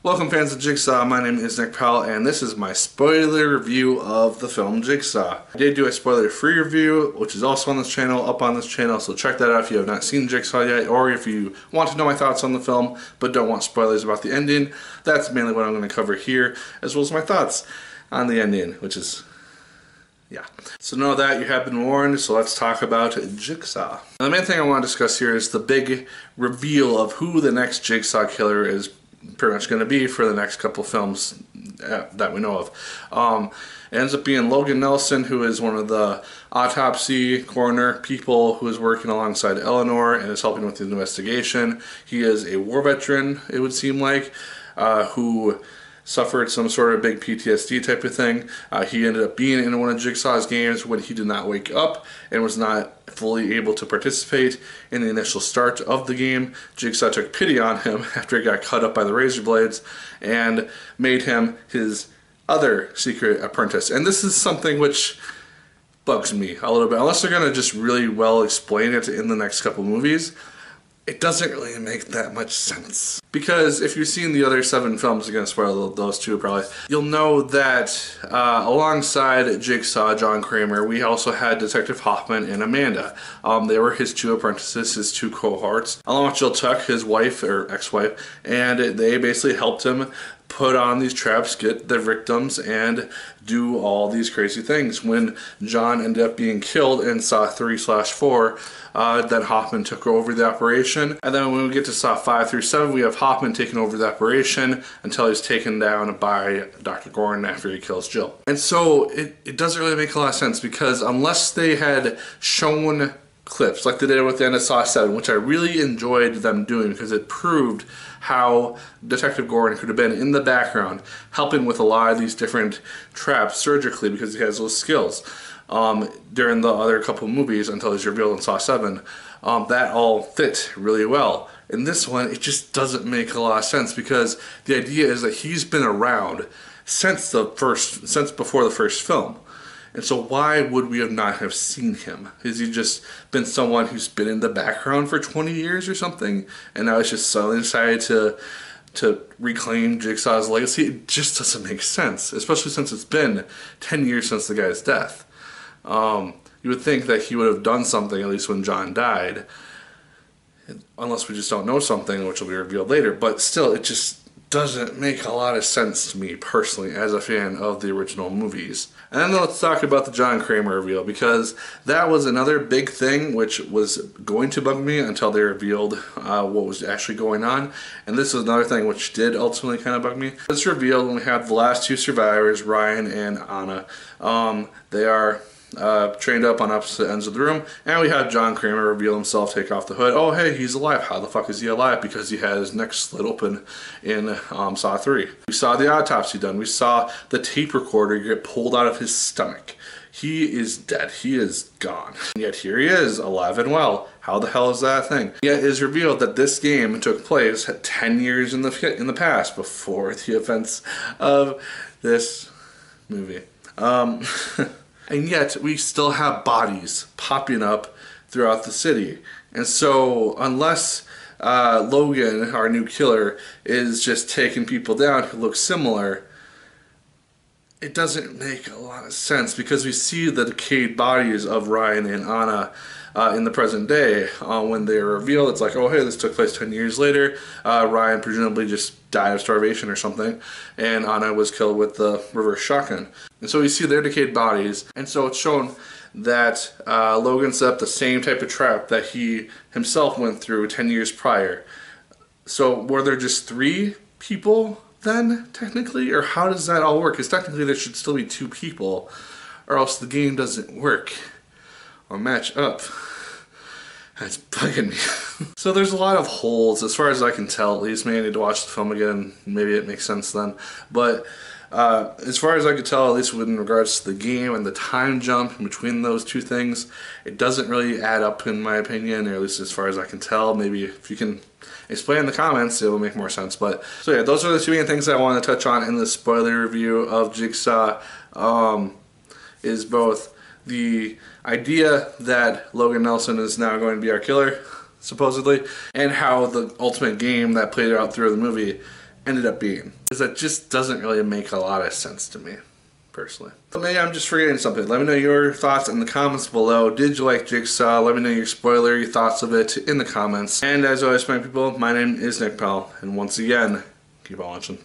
Welcome fans of Jigsaw, my name is Nick Pell and this is my spoiler review of the film Jigsaw. I did do a spoiler-free review, which is also on this channel, up on this channel, so check that out if you have not seen Jigsaw yet, or if you want to know my thoughts on the film but don't want spoilers about the ending. That's mainly what I'm going to cover here, as well as my thoughts on the ending, which is... yeah. So know that you have been warned, so let's talk about Jigsaw. Now, the main thing I want to discuss here is the big reveal of who the next Jigsaw killer is pretty much going to be for the next couple films that we know of. It ends up being Logan Nelson, who is one of the autopsy coroner people who is working alongside Eleanor and is helping with the investigation. He is a war veteran, it would seem like, who suffered some sort of big PTSD type of thing. He ended up being in one of Jigsaw's games when he did not wake up and was not fully able to participate in the initial start of the game. Jigsaw took pity on him after he got cut up by the razor blades and made him his other secret apprentice. And this is something which bugs me a little bit. Unless they're going to just really well explain it in the next couple movies, it doesn't really make that much sense. Because if you've seen the other 7 films, I'm going to spoil those 2 probably, you'll know that alongside Jigsaw, John Kramer, we also had Detective Hoffman and Amanda. They were his 2 apprentices, his 2 cohorts, along with Jill Tuck, his wife, or ex-wife, and they basically helped him put on these traps, get the victims, and do all these crazy things. When John ended up being killed in Saw 3/4, then Hoffman took over the operation. And then when we get to Saw 5 through 7, we have Hoffman taking over the operation until he's taken down by Dr. Gordon after he kills Jill. And so it doesn't really make a lot of sense, because unless they had shown clips like they did with the end of Saw 7, which I really enjoyed them doing because it proved how Detective Gordon could have been in the background helping with a lot of these different traps surgically because he has those skills during the other couple movies until he's revealed in Saw 7. That all fit really well. In this one, it just doesn't make a lot of sense, because the idea is that he's been around since before the first film. And so why would we not have seen him? Has he just been someone who's been in the background for 20 years or something, and now he's just suddenly decided to reclaim Jigsaw's legacy? It just doesn't make sense, especially since it's been 10 years since the guy's death. You would think that he would have done something at least when John died, unless we just don't know something, which will be revealed later. But still, it just doesn't make a lot of sense to me personally as a fan of the original movies. And then let's talk about the John Kramer reveal, because that was another big thing which was going to bug me until they revealed what was actually going on. And this is another thing which did ultimately kind of bug me. It's revealed when we have the last 2 survivors, Ryan and Anna. They are trained up on opposite ends of the room, and we have John Kramer reveal himself, take off the hood. Oh hey, he's alive. How the fuck is he alive? Because he had his neck slit open in Saw 3. We saw the autopsy done. We saw the tape recorder get pulled out of his stomach. He is dead. He is gone. And yet here he is, alive and well. How the hell is that a thing? Yet it is revealed that this game took place 10 years in the past, before the events of this movie. And yet, we still have bodies popping up throughout the city. And so, unless Logan, our new killer, is just taking people down who look similar, it doesn't make a lot of sense, because we see the decayed bodies of Ryan and Anna in the present day. When they are revealed, it's like, oh hey, this took place 10 years later. Ryan presumably just died of starvation or something, and Anna was killed with the reverse shotgun. And so we see their decayed bodies, and so it's shown that Logan set up the same type of trap that he himself went through 10 years prior. So were there just 3 people then, technically? Or how does that all work? Because technically there should still be 2 people, or else the game doesn't work or match up. That's bugging me. So there's a lot of holes, as far as I can tell at least. Maybe I need to watch the film again, maybe it makes sense then. But as far as I could tell, at least in regards to the game and the time jump in between those 2 things, it doesn't really add up in my opinion, or at least as far as I can tell. Maybe if you can explain in the comments, it will make more sense. But so yeah, those are the 2 main things that I wanted to touch on in the spoiler review of Jigsaw. Is both the idea that Logan Nelson is now going to be our killer, supposedly, and how the ultimate game that played out through the movie ended up being. Because that just doesn't really make a lot of sense to me, personally. But maybe I'm just forgetting something. Let me know your thoughts in the comments below. Did you like Jigsaw? Let me know your spoilery thoughts of it in the comments. And as always, my people, my name is Nick Pell, and once again, keep on watching.